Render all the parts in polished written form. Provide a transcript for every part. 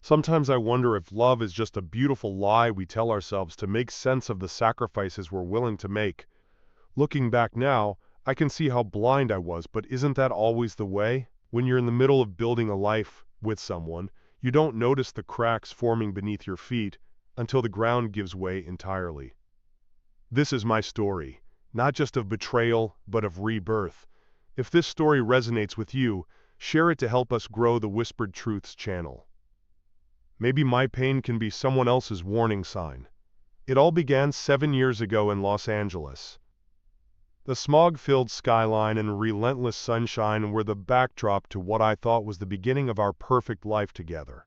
Sometimes I wonder if love is just a beautiful lie we tell ourselves to make sense of the sacrifices we're willing to make. Looking back now, I can see how blind I was, but isn't that always the way? When you're in the middle of building a life with someone, you don't notice the cracks forming beneath your feet until the ground gives way entirely. This is my story, not just of betrayal, but of rebirth. If this story resonates with you, share it to help us grow the Whispered Truths channel. Maybe my pain can be someone else's warning sign. It all began 7 years ago in Los Angeles. The smog-filled skyline and relentless sunshine were the backdrop to what I thought was the beginning of our perfect life together.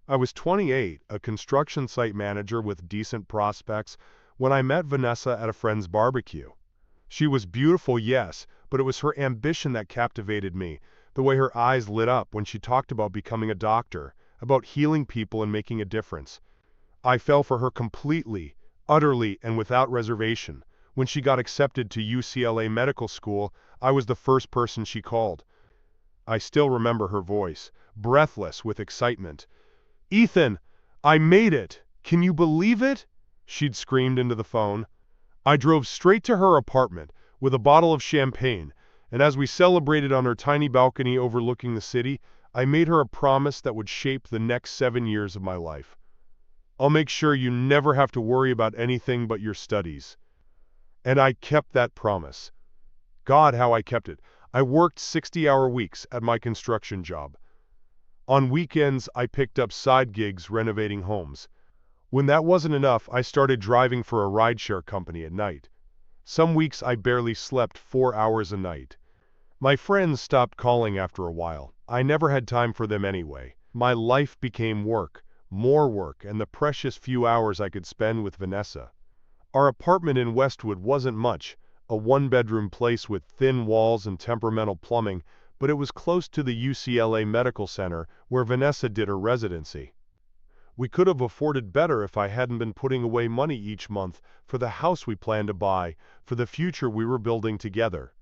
I was 28, a construction site manager with decent prospects, when I met Vanessa at a friend's barbecue. She was beautiful, yes, but it was her ambition that captivated me, the way her eyes lit up when she talked about becoming a doctor, about healing people and making a difference. I fell for her completely, utterly, and without reservation. When she got accepted to UCLA Medical School, I was the first person she called. I still remember her voice, breathless with excitement. "Ethan, I made it! Can you believe it?" she'd screamed into the phone. I drove straight to her apartment with a bottle of champagne, and as we celebrated on her tiny balcony overlooking the city, I made her a promise that would shape the next 7 years of my life. "I'll make sure you never have to worry about anything but your studies." And I kept that promise. God, how I kept it. I worked 60-hour weeks at my construction job. On weekends, I picked up side gigs renovating homes. When that wasn't enough, I started driving for a rideshare company at night. Some weeks I barely slept 4 hours a night. My friends stopped calling after a while. I never had time for them anyway. My life became work, more work, and the precious few hours I could spend with Vanessa. Our apartment in Westwood wasn't much, a one-bedroom place with thin walls and temperamental plumbing, but it was close to the UCLA Medical Center where Vanessa did her residency. We could have afforded better if I hadn't been putting away money each month for the house we planned to buy, for the future we were building together.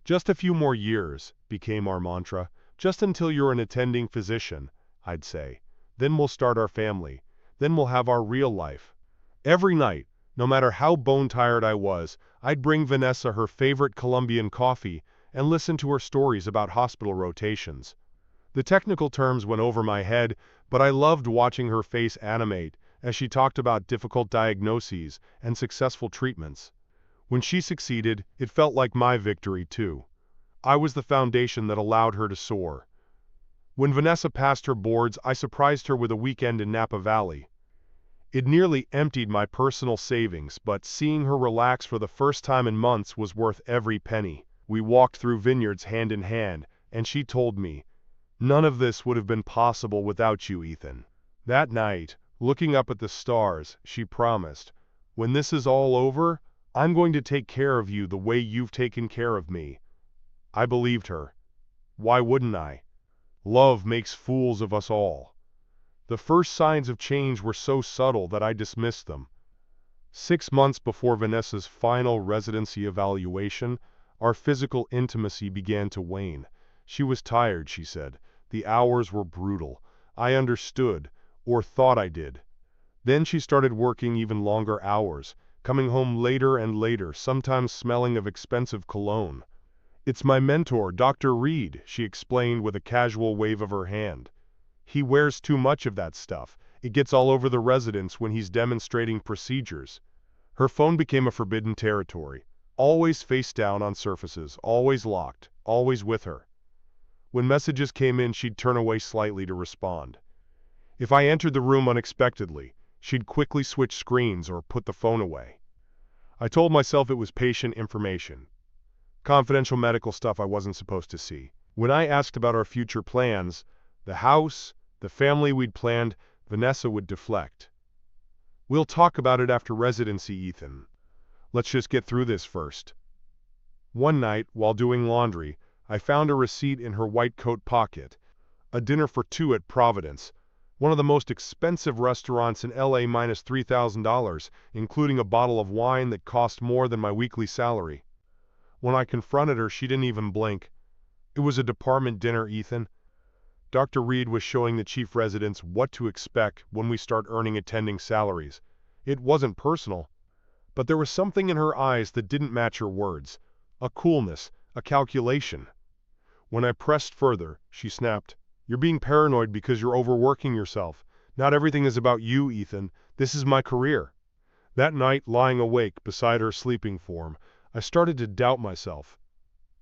"Just a few more years," became our mantra. "Just until you're an attending physician," I'd say. "Then we'll start our family. Then we'll have our real life." Every night, no matter how bone-tired I was, I'd bring Vanessa her favorite Colombian coffee and listen to her stories about hospital rotations. The technical terms went over my head, but I loved watching her face animate as she talked about difficult diagnoses and successful treatments. When she succeeded, it felt like my victory too. I was the foundation that allowed her to soar. When Vanessa passed her boards, I surprised her with a weekend in Napa Valley. It nearly emptied my personal savings, but seeing her relax for the first time in months was worth every penny. We walked through vineyards hand in hand, and she told me, "None of this would have been possible without you, Ethan." That night, looking up at the stars, she promised, "When this is all over, I'm going to take care of you the way you've taken care of me." I believed her. Why wouldn't I? Love makes fools of us all. The first signs of change were so subtle that I dismissed them. 6 months before Vanessa's final residency evaluation, our physical intimacy began to wane. She was tired, she said. The hours were brutal. I understood, or thought I did. Then she started working even longer hours, coming home later and later, sometimes smelling of expensive cologne. "It's my mentor, Dr. Reed," she explained with a casual wave of her hand. "He wears too much of that stuff. It gets all over the residence when he's demonstrating procedures." Her phone became a forbidden territory. Always face down on surfaces, always locked, always with her. When messages came in, she'd turn away slightly to respond. If I entered the room unexpectedly, she'd quickly switch screens or put the phone away. I told myself it was patient information. Confidential medical stuff I wasn't supposed to see. When I asked about our future plans, the house, the family we'd planned, Vanessa would deflect. "We'll talk about it after residency, Ethan. Let's just get through this first." One night, while doing laundry, I found a receipt in her white coat pocket. A dinner for two at Providence, one of the most expensive restaurants in LA, minus $3,000, including a bottle of wine that cost more than my weekly salary. When I confronted her, she didn't even blink. "It was a department dinner, Ethan." Dr. Reed was showing the chief residents what to expect when we start earning attending salaries. It wasn't personal, but there was something in her eyes that didn't match her words. A coolness, a calculation. When I pressed further, she snapped, "You're being paranoid because you're overworking yourself. Not everything is about you, Ethan. This is my career." That night, lying awake beside her sleeping form, I started to doubt myself.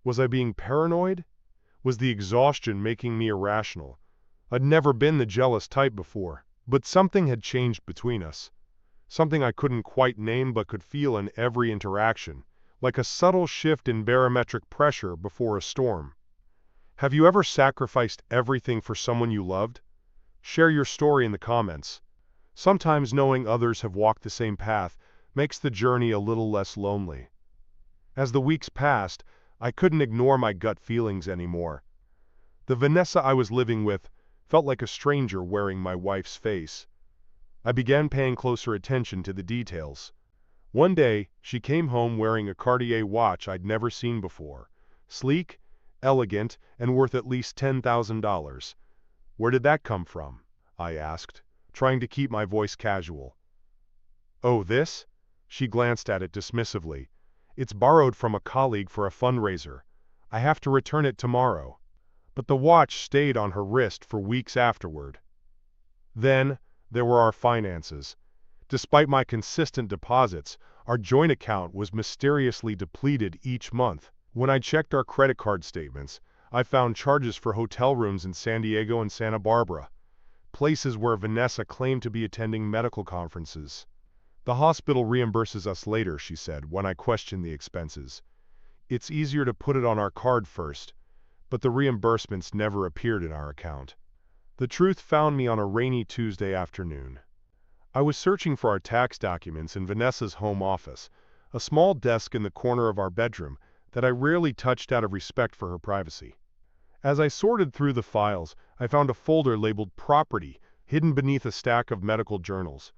Was I being paranoid? Was the exhaustion making me irrational? I'd never been the jealous type before, but something had changed between us. Something I couldn't quite name but could feel in every interaction, like a subtle shift in barometric pressure before a storm. Have you ever sacrificed everything for someone you loved? Share your story in the comments. Sometimes knowing others have walked the same path makes the journey a little less lonely. As the weeks passed, I couldn't ignore my gut feelings anymore. The Vanessa I was living with felt like a stranger wearing my wife's face. I began paying closer attention to the details. One day, she came home wearing a Cartier watch I'd never seen before. Sleek, elegant, and worth at least $10,000. "Where did that come from?" I asked, trying to keep my voice casual. "Oh, this?" She glanced at it dismissively. "It's borrowed from a colleague for a fundraiser. I have to return it tomorrow." But the watch stayed on her wrist for weeks afterward. Then, there were our finances. Despite my consistent deposits, our joint account was mysteriously depleted each month. When I checked our credit card statements, I found charges for hotel rooms in San Diego and Santa Barbara, places where Vanessa claimed to be attending medical conferences. "The hospital reimburses us later," she said when I questioned the expenses. "It's easier to put it on our card first," but the reimbursements never appeared in our account. The truth found me on a rainy Tuesday afternoon. I was searching for our tax documents in Vanessa's home office, a small desk in the corner of our bedroom that I rarely touched out of respect for her privacy. As I sorted through the files, I found a folder labeled Property, hidden beneath a stack of medical journals.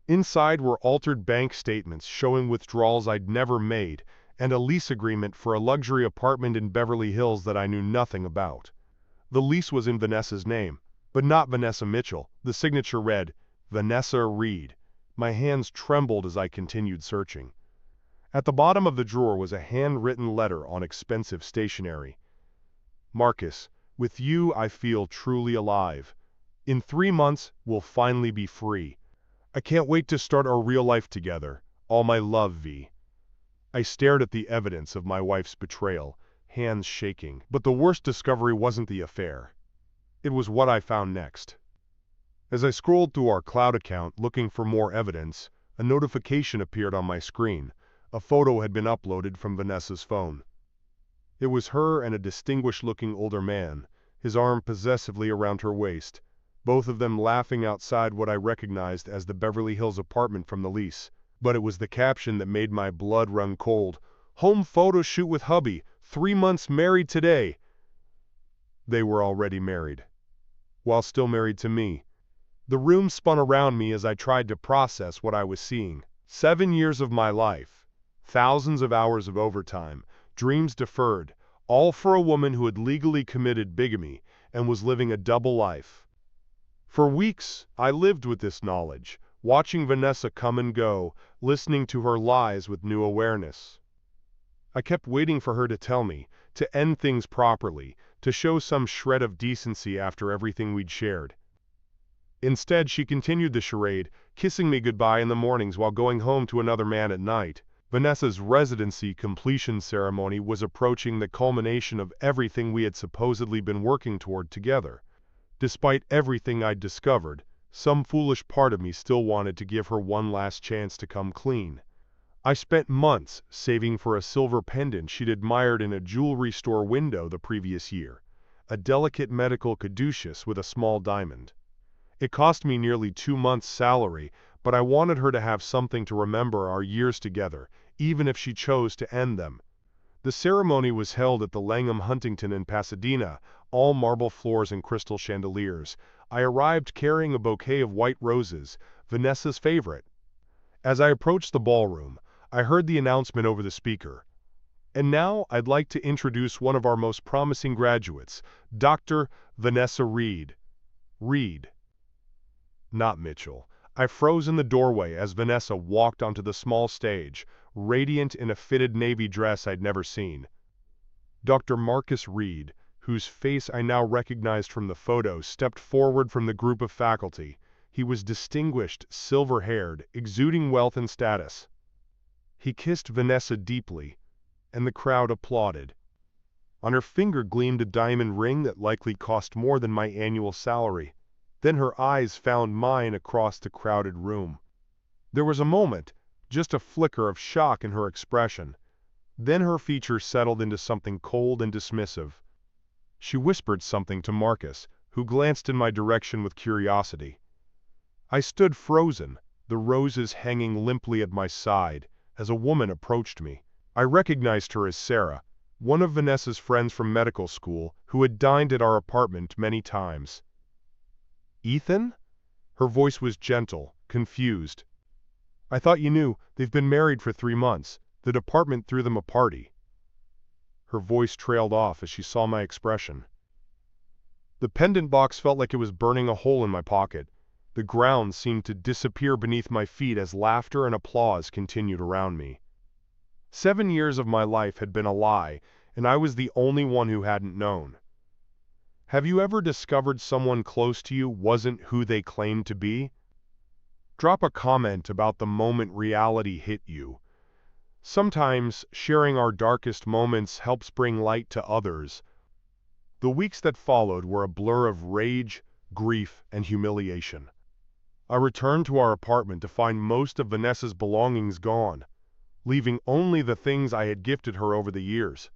Inside were altered bank statements showing withdrawals I'd never made, and a lease agreement for a luxury apartment in Beverly Hills that I knew nothing about. The lease was in Vanessa's name, but not Vanessa Mitchell. The signature read, "Vanessa Reed." My hands trembled as I continued searching. At the bottom of the drawer was a handwritten letter on expensive stationery. "Marcus, with you I feel truly alive. In 3 months, we'll finally be free. I can't wait to start our real life together. All my love, V." I stared at the evidence of my wife's betrayal, hands shaking. But the worst discovery wasn't the affair. It was what I found next. As I scrolled through our cloud account looking for more evidence, a notification appeared on my screen. A photo had been uploaded from Vanessa's phone. It was her and a distinguished-looking older man, his arm possessively around her waist, both of them laughing outside what I recognized as the Beverly Hills apartment from the lease. But it was the caption that made my blood run cold. "Home photo shoot with hubby, 3 months married today." They were already married, while still married to me. The room spun around me as I tried to process what I was seeing. 7 years of my life, thousands of hours of overtime, dreams deferred, all for a woman who had legally committed bigamy and was living a double life. For weeks, I lived with this knowledge, watching Vanessa come and go, listening to her lies with new awareness. I kept waiting for her to tell me, to end things properly, to show some shred of decency after everything we'd shared. Instead, she continued the charade, kissing me goodbye in the mornings while going home to another man at night. Vanessa's residency completion ceremony was approaching the culmination of everything we had supposedly been working toward together. Despite everything I'd discovered, some foolish part of me still wanted to give her one last chance to come clean. I spent months saving for a silver pendant she'd admired in a jewelry store window the previous year, a delicate medical caduceus with a small diamond. It cost me nearly 2 months' salary, but I wanted her to have something to remember our years together, even if she chose to end them. The ceremony was held at the Langham Huntington in Pasadena, all marble floors and crystal chandeliers. I arrived carrying a bouquet of white roses, Vanessa's favorite. As I approached the ballroom, I heard the announcement over the speaker. And now I'd like to introduce one of our most promising graduates, Dr. Vanessa Reed. Reed, not Mitchell. I froze in the doorway as Vanessa walked onto the small stage, radiant in a fitted navy dress I'd never seen. Dr. Marcus Reed, whose face I now recognized from the photo, stepped forward from the group of faculty. He was distinguished, silver-haired, exuding wealth and status. He kissed Vanessa deeply, and the crowd applauded. On her finger gleamed a diamond ring that likely cost more than my annual salary. Then her eyes found mine across the crowded room. There was a moment, just a flicker of shock in her expression. Then her features settled into something cold and dismissive. She whispered something to Marcus, who glanced in my direction with curiosity. I stood frozen, the roses hanging limply at my side, as a woman approached me. I recognized her as Sarah, one of Vanessa's friends from medical school, who had dined at our apartment many times. Ethan? Her voice was gentle, confused. I thought you knew. They've been married for 3 months. The department threw them a party. Her voice trailed off as she saw my expression. The pendant box felt like it was burning a hole in my pocket. The ground seemed to disappear beneath my feet as laughter and applause continued around me. 7 years of my life had been a lie, and I was the only one who hadn't known. Have you ever discovered someone close to you wasn't who they claimed to be? Drop a comment about the moment reality hit you. Sometimes sharing our darkest moments helps bring light to others. The weeks that followed were a blur of rage, grief, and humiliation. I returned to our apartment to find most of Vanessa's belongings gone, leaving only the things I had gifted her over the years.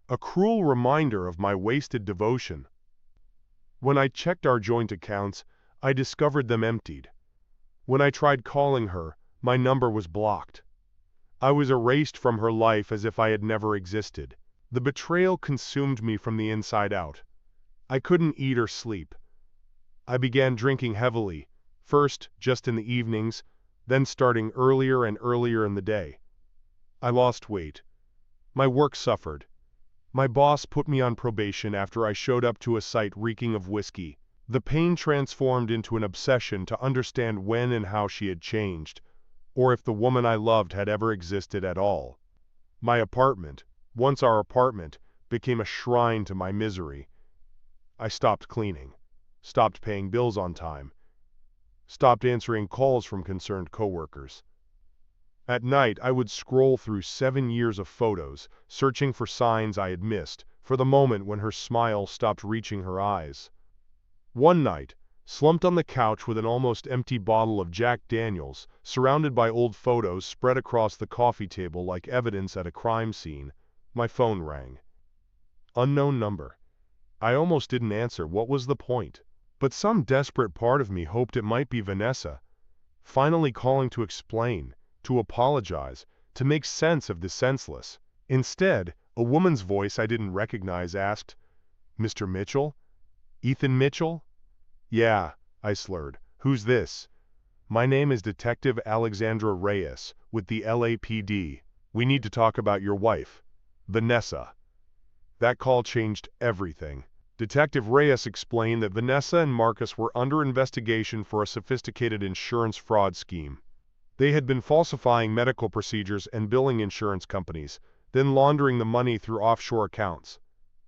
A cruel reminder of my wasted devotion. When I checked our joint accounts, I discovered them emptied. When I tried calling her, my number was blocked. I was erased from her life as if I had never existed. The betrayal consumed me from the inside out. I couldn't eat or sleep. I began drinking heavily, first just in the evenings, then starting earlier and earlier in the day. I lost weight. My work suffered. My boss put me on probation after I showed up to a site reeking of whiskey. The pain transformed into an obsession to understand when and how she had changed, or if the woman I loved had ever existed at all. My apartment, once our apartment, became a shrine to my misery. I stopped cleaning, stopped paying bills on time, stopped answering calls from concerned coworkers. At night, I would scroll through 7 years of photos, searching for signs I had missed, for the moment when her smile stopped reaching her eyes. One night, slumped on the couch with an almost empty bottle of Jack Daniels, surrounded by old photos spread across the coffee table like evidence at a crime scene, my phone rang. Unknown number. I almost didn't answer. What was the point? But some desperate part of me hoped it might be Vanessa, finally calling to explain, to apologize, to make sense of the senseless. Instead, a woman's voice I didn't recognize asked, "Mr. Mitchell? Ethan Mitchell?" "Yeah," I slurred. "Who's this?" "My name is Detective Alexandra Reyes, with the LAPD. We need to talk about your wife, Vanessa." That call changed everything. Detective Reyes explained that Vanessa and Marcus were under investigation for a sophisticated insurance fraud scheme. They had been falsifying medical procedures and billing insurance companies, then laundering the money through offshore accounts.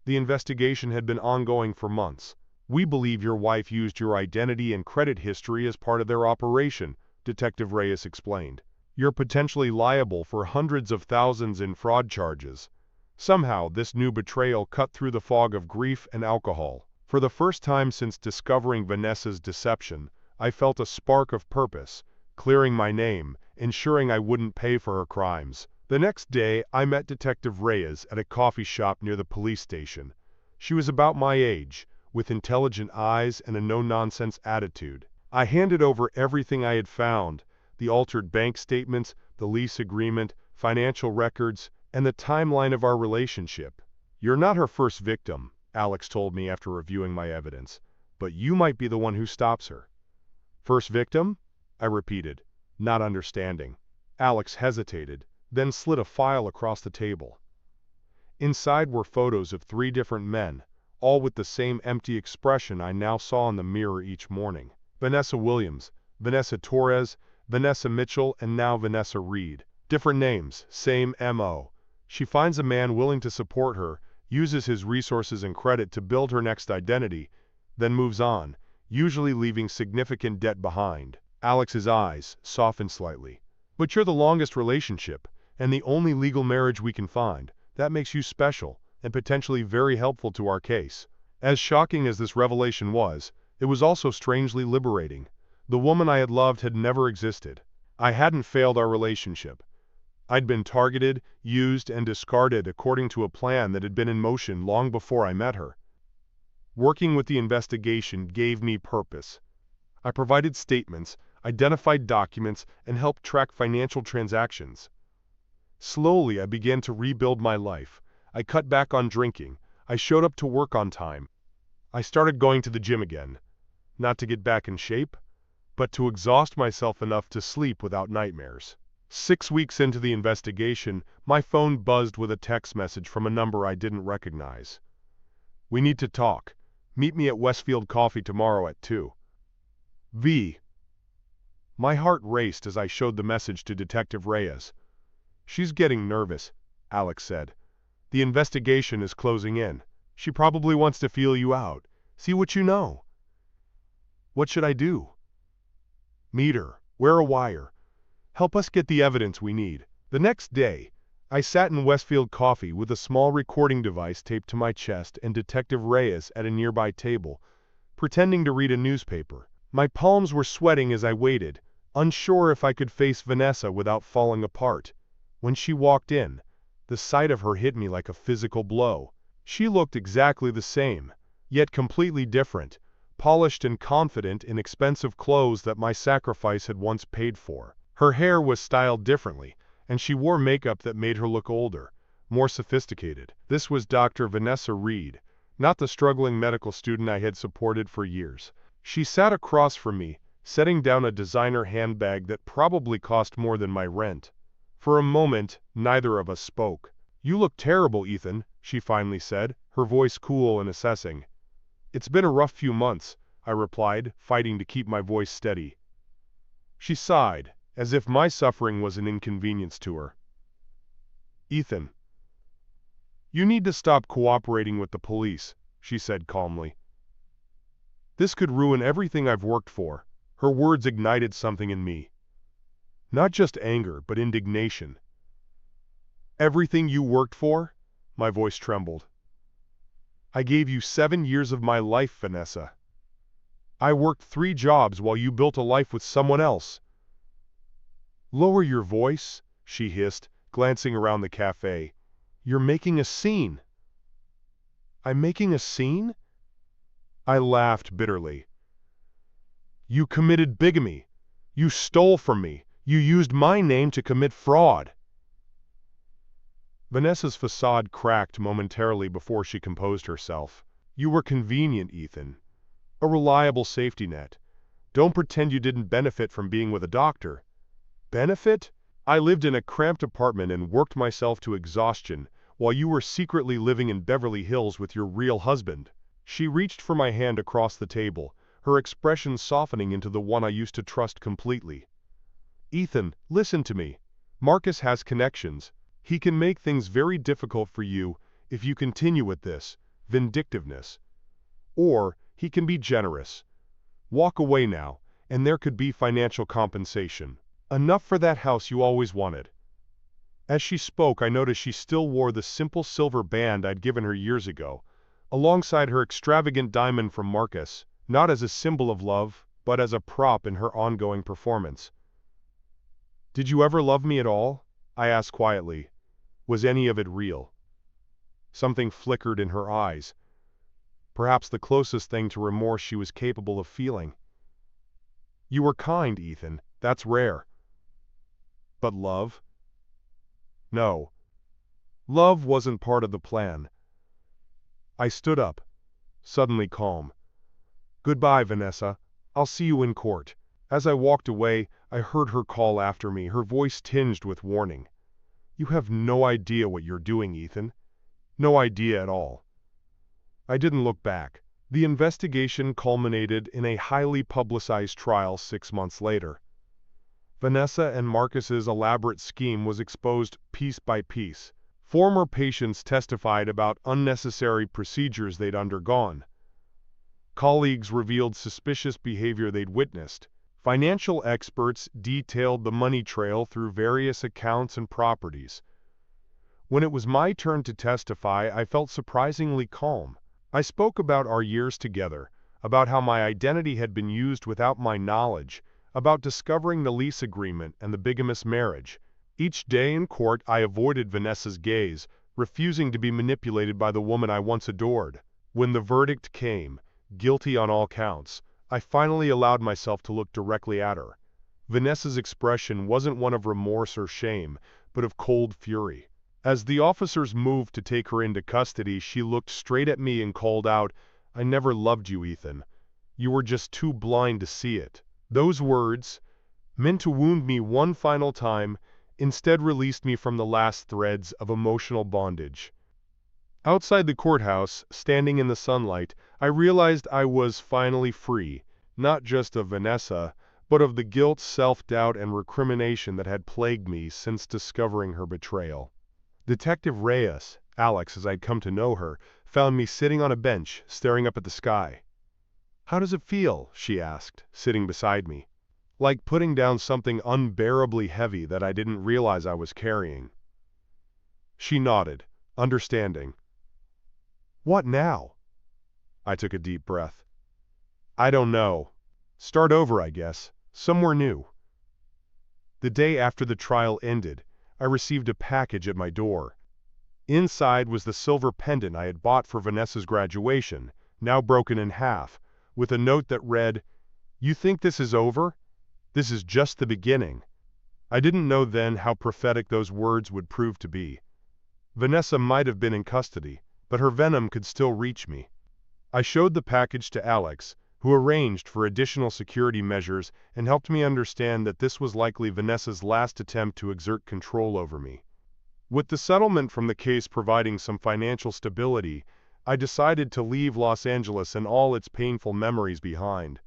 The investigation had been ongoing for months. "We believe your wife used your identity and credit history as part of their operation," Detective Reyes explained. "You're potentially liable for hundreds of thousands in fraud charges." Somehow, this new betrayal cut through the fog of grief and alcohol. For the first time since discovering Vanessa's deception, I felt a spark of purpose, clearing my name, ensuring I wouldn't pay for her crimes. The next day, I met Detective Reyes at a coffee shop near the police station. She was about my age, with intelligent eyes and a no-nonsense attitude. I handed over everything I had found, the altered bank statements, the lease agreement, financial records, and the timeline of our relationship. "You're not her first victim," Alex told me after reviewing my evidence, "but you might be the one who stops her." "First victim?" I repeated, not understanding. Alex hesitated, then slid a file across the table. Inside were photos of 3 different men, all with the same empty expression I now saw in the mirror each morning. Vanessa Williams, Vanessa Torres, Vanessa Mitchell, and now Vanessa Reed. Different names, same MO. She finds a man willing to support her, uses his resources and credit to build her next identity, then moves on, usually leaving significant debt behind. Alex's eyes softened slightly. But you're the longest relationship, and the only legal marriage we can find. That makes you special, and potentially very helpful to our case. As shocking as this revelation was, it was also strangely liberating. The woman I had loved had never existed. I hadn't failed our relationship. I'd been targeted, used, and discarded according to a plan that had been in motion long before I met her. Working with the investigation gave me purpose. I provided statements, identified documents, and helped track financial transactions. Slowly, I began to rebuild my life. I cut back on drinking. I showed up to work on time. I started going to the gym again. Not to get back in shape, but to exhaust myself enough to sleep without nightmares. 6 weeks into the investigation, my phone buzzed with a text message from a number I didn't recognize. "We need to talk. Meet me at Westfield Coffee tomorrow at 2. V." My heart raced as I showed the message to Detective Reyes. "She's getting nervous," Alex said. "The investigation is closing in. She probably wants to feel you out. See what you know." "What should I do?" "Meet her. Wear a wire. Help us get the evidence we need." The next day, I sat in Westfield Coffee with a small recording device taped to my chest and Detective Reyes at a nearby table, pretending to read a newspaper. My palms were sweating as I waited, unsure if I could face Vanessa without falling apart. When she walked in, the sight of her hit me like a physical blow. She looked exactly the same, yet completely different, polished and confident in expensive clothes that my sacrifice had once paid for. Her hair was styled differently, and she wore makeup that made her look older, more sophisticated. This was Dr. Vanessa Reed, not the struggling medical student I had supported for years. She sat across from me, setting down a designer handbag that probably cost more than my rent. For a moment, neither of us spoke. "You look terrible, Ethan," she finally said, her voice cool and assessing. "It's been a rough few months," I replied, fighting to keep my voice steady. She sighed, as if my suffering was an inconvenience to her. "Ethan, you need to stop cooperating with the police," she said calmly. "This could ruin everything I've worked for." Her words ignited something in me. Not just anger, but indignation. "Everything you worked for?" My voice trembled. "I gave you 7 years of my life, Vanessa. I worked 3 jobs while you built a life with someone else." "Lower your voice," she hissed, glancing around the cafe. "You're making a scene." "I'm making a scene?" I laughed bitterly. "You committed bigamy. You stole from me. You used my name to commit fraud." Vanessa's facade cracked momentarily before she composed herself. "You were convenient, Ethan. A reliable safety net. Don't pretend you didn't benefit from being with a doctor." "Benefit?" "I lived in a cramped apartment and worked myself to exhaustion, while you were secretly living in Beverly Hills with your real husband." She reached for my hand across the table, her expression softening into the one I used to trust completely. "Ethan, listen to me. Marcus has connections. He can make things very difficult for you if you continue with this vindictiveness. Or he can be generous. Walk away now, and there could be financial compensation. Enough for that house you always wanted." As she spoke, I noticed she still wore the simple silver band I'd given her years ago, alongside her extravagant diamond from Marcus, not as a symbol of love, but as a prop in her ongoing performance. "Did you ever love me at all?" I asked quietly. "Was any of it real?" Something flickered in her eyes, perhaps the closest thing to remorse she was capable of feeling. "You were kind, Ethan. That's rare." "But love?" "No. Love wasn't part of the plan." I stood up, suddenly calm. "Goodbye, Vanessa. I'll see you in court." As I walked away, I heard her call after me, her voice tinged with warning. "You have no idea what you're doing, Ethan. No idea at all. I didn't look back. The investigation culminated in a highly publicized trial 6 months later. Vanessa and Marcus's elaborate scheme was exposed piece by piece. Former patients testified about unnecessary procedures they'd undergone. Colleagues revealed suspicious behavior they'd witnessed. Financial experts detailed the money trail through various accounts and properties. When it was my turn to testify, I felt surprisingly calm. I spoke about our years together, about how my identity had been used without my knowledge, about discovering the lease agreement and the bigamous marriage. Each day in court, I avoided Vanessa's gaze, refusing to be manipulated by the woman I once adored. When the verdict came, guilty on all counts, I finally allowed myself to look directly at her. Vanessa's expression wasn't one of remorse or shame, but of cold fury. As the officers moved to take her into custody, she looked straight at me and called out, "I never loved you, Ethan. You were just too blind to see it." Those words, meant to wound me one final time, instead released me from the last threads of emotional bondage. Outside the courthouse, standing in the sunlight, I realized I was finally free, not just of Vanessa, but of the guilt, self-doubt, and recrimination that had plagued me since discovering her betrayal. Detective Reyes, Alex as I'd come to know her, found me sitting on a bench, staring up at the sky. "How does it feel?" she asked, sitting beside me. "Like putting down something unbearably heavy that I didn't realize I was carrying." She nodded, understanding. "What now?" I took a deep breath. "I don't know. Start over, I guess. Somewhere new." The day after the trial ended, I received a package at my door. Inside was the silver pendant I had bought for Vanessa's graduation, now broken in half, with a note that read, "You think this is over? This is just the beginning." I didn't know then how prophetic those words would prove to be. Vanessa might have been in custody, but her venom could still reach me. I showed the package to Alex, who arranged for additional security measures and helped me understand that this was likely Vanessa's last attempt to exert control over me. With the settlement from the case providing some financial stability, I decided to leave Los Angeles and all its painful memories behind.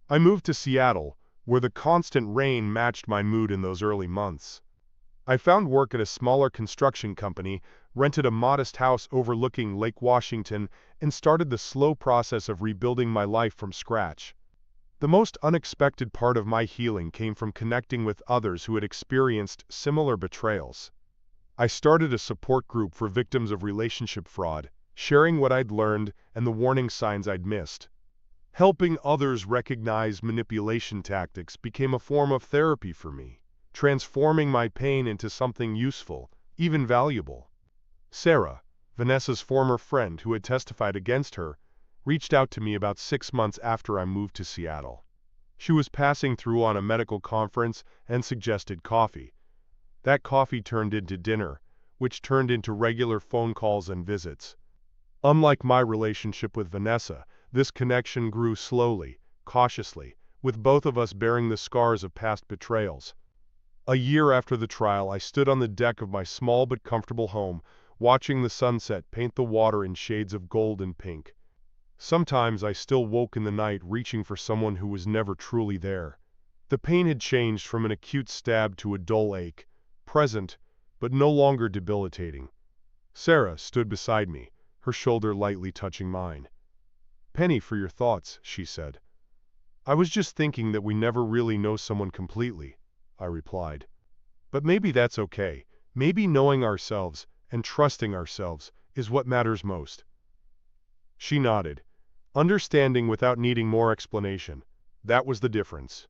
I moved to Seattle, where the constant rain matched my mood in those early months. I found work at a smaller construction company, rented a modest house overlooking Lake Washington, and started the slow process of rebuilding my life from scratch. The most unexpected part of my healing came from connecting with others who had experienced similar betrayals. I started a support group for victims of relationship fraud, sharing what I'd learned and the warning signs I'd missed. Helping others recognize manipulation tactics became a form of therapy for me, transforming my pain into something useful, even valuable. Sarah, Vanessa's former friend who had testified against her, reached out to me about 6 months after I moved to Seattle. She was passing through on a medical conference and suggested coffee. That coffee turned into dinner, which turned into regular phone calls and visits. Unlike my relationship with Vanessa, this connection grew slowly, cautiously, with both of us bearing the scars of past betrayals. A year after the trial, I stood on the deck of my small but comfortable home, watching the sunset paint the water in shades of gold and pink. Sometimes I still woke in the night reaching for someone who was never truly there. The pain had changed from an acute stab to a dull ache, present, but no longer debilitating. Sarah stood beside me, her shoulder lightly touching mine. "Penny, for your thoughts," she said. "I was just thinking that we never really know someone completely," I replied. "But maybe that's okay. Maybe knowing ourselves and trusting ourselves is what matters most." She nodded, understanding without needing more explanation. That was the difference.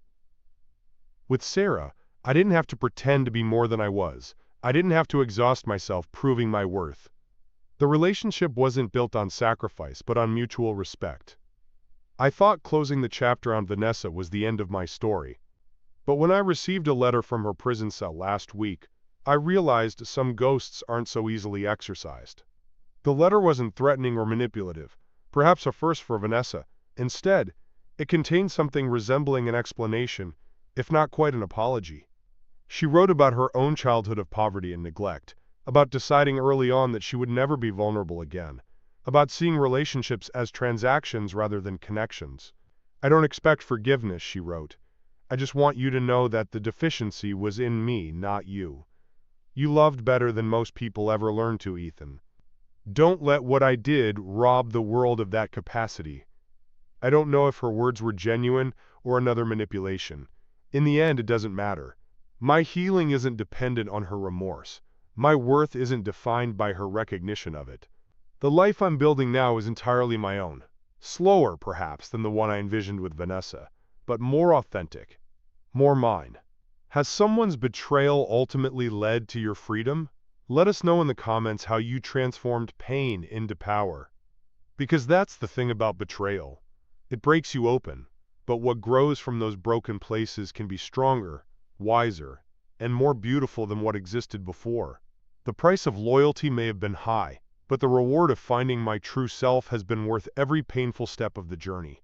With Sarah, I didn't have to pretend to be more than I was. I didn't have to exhaust myself proving my worth. The relationship wasn't built on sacrifice, but on mutual respect. I thought closing the chapter on Vanessa was the end of my story. But when I received a letter from her prison cell last week, I realized some ghosts aren't so easily exorcised. The letter wasn't threatening or manipulative, perhaps a first for Vanessa. Instead, it contained something resembling an explanation, if not quite an apology. She wrote about her own childhood of poverty and neglect, about deciding early on that she would never be vulnerable again, about seeing relationships as transactions rather than connections. I don't expect forgiveness, she wrote. I just want you to know that the deficiency was in me, not you. You loved better than most people ever learned to, Ethan. Don't let what I did rob the world of that capacity. I don't know if her words were genuine or another manipulation. In the end, it doesn't matter. My healing isn't dependent on her remorse. My worth isn't defined by her recognition of it. The life I'm building now is entirely my own. Slower, perhaps, than the one I envisioned with Vanessa, but more authentic, more mine. Has someone's betrayal ultimately led to your freedom? Let us know in the comments how you transformed pain into power. Because that's the thing about betrayal. It breaks you open, but what grows from those broken places can be stronger, wiser, and more beautiful than what existed before. The price of loyalty may have been high, but the reward of finding my true self has been worth every painful step of the journey.